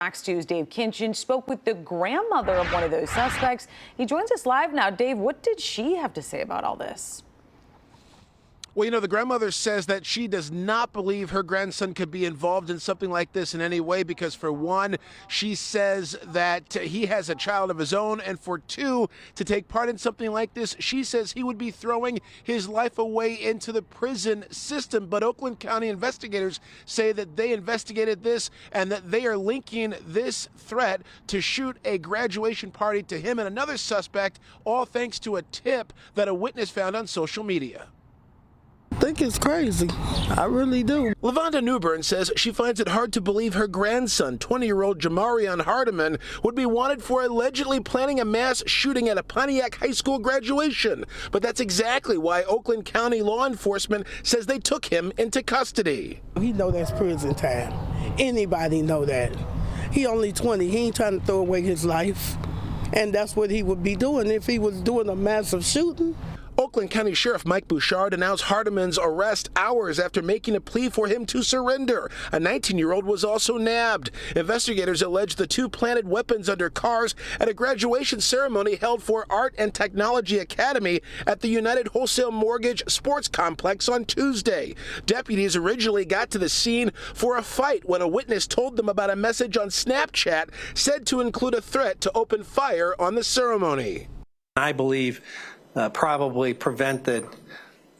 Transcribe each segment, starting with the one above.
Fox 2's Dave Kinchin spoke with the grandmother of one of those suspects. He joins us live now. Dave, what did she have to say about all this? Well, the grandmother says that she does not believe her grandson could be involved in something like this in any way because, for one, she says that he has a child of his own, and for two, to take part in something like this, she says he would be throwing his life away into the prison system. But Oakland County investigators say that they investigated this and that they are linking this threat to shoot a graduation party to him and another suspect, all thanks to a tip that a witness found on social media. I think it's crazy. I really do. LaVonda Newbern says she finds it hard to believe her grandson, 20-year-old Jamarion Hardiman, would be wanted for allegedly planning a mass shooting at a Pontiac High School graduation. But that's exactly why Oakland County law enforcement says they took him into custody. He know that's prison time. Anybody know that. He only 20. He ain't trying to throw away his life. And that's what he would be doing if he was doing a massive shooting. Oakland County Sheriff Mike Bouchard announced Hardiman's arrest hours after making a plea for him to surrender. A 19-year-old was also nabbed. Investigators allege the two planted weapons under cars at a graduation ceremony held for Art and Technology Academy at the United Wholesale Mortgage Sports Complex on Tuesday. Deputies originally got to the scene for a fight when a witness told them about a message on Snapchat said to include a threat to open fire on the ceremony. I believe probably prevented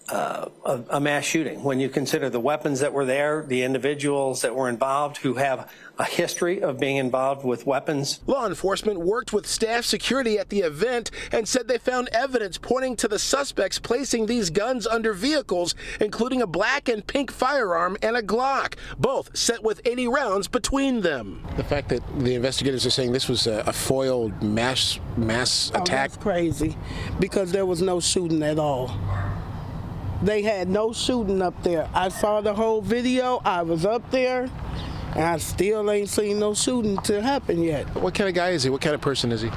a mass shooting when you consider the weapons that were there, the individuals that were involved who have a history of being involved with weapons. Law enforcement worked with staff security at the event and said they found evidence pointing to the suspects placing these guns under vehicles, including a black and pink firearm and a Glock, both set with 80 rounds between them. The fact that the investigators are saying this was a foiled mass attack. That's crazy, because there was no shooting at all. They had no shooting up there. I saw the whole video. I was up there, and I still ain't seen no shooting to happen yet. What kind of guy is he? What kind of person is he?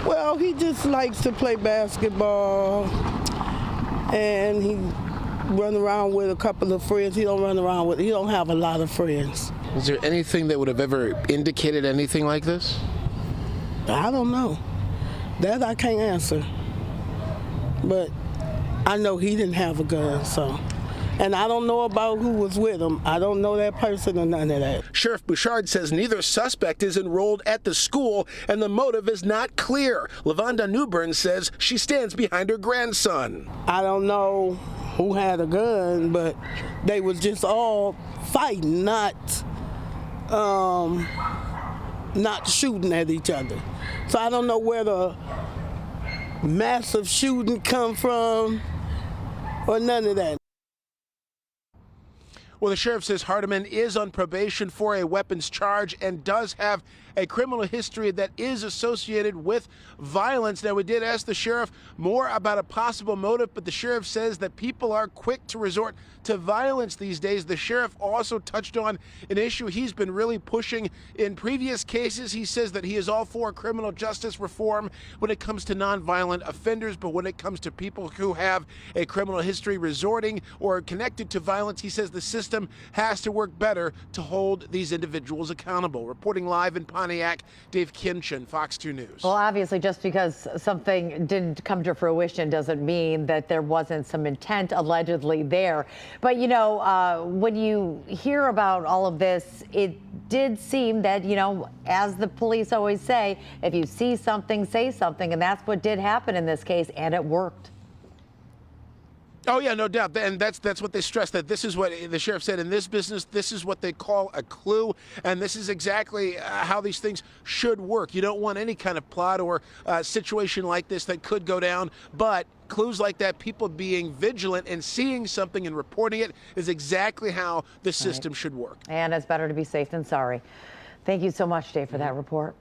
Well, he just likes to play basketball, and he run around with a couple of friends. He don't have a lot of friends. Is there anything that would have ever indicated anything like this? I don't know. That I can't answer. But I know he didn't have a gun, so. And I don't know about who was with him. I don't know that person or none of that. Sheriff Bouchard says neither suspect is enrolled at the school and the motive is not clear. LaVonda Newbern says she stands behind her grandson. I don't know who had a gun, but they was just all fighting, not shooting at each other. So I don't know where the massive shooting come from or none of that. Well, the sheriff says Hardiman is on probation for a weapons charge and does have a criminal history that is associated with violence. Now, we did ask the sheriff more about a possible motive, but the sheriff says that people are quick to resort to violence these days. The sheriff also touched on an issue he's been really pushing in previous cases. He says that he is all for criminal justice reform when it comes to nonviolent offenders, but when it comes to people who have a criminal history resorting or connected to violence, he says the system has to work better to hold these individuals accountable. Reporting live in Pontiac, Dave Kinchin, Fox 2 News. Well, obviously, just because something didn't come to fruition doesn't mean that there wasn't some intent allegedly there. But, when you hear about all of this, it did seem that, as the police always say, if you see something, say something. And that's what did happen in this case, and it worked. Oh, yeah, no doubt. And that's what they stress, that this is what the sheriff said in this business. This is what they call a clue. And this is exactly how these things should work. You don't want any kind of plot or situation like this that could go down. But clues like that, people being vigilant and seeing something and reporting it, is exactly how the system should work. And it's better to be safe than sorry. Thank you so much, Dave, for that report.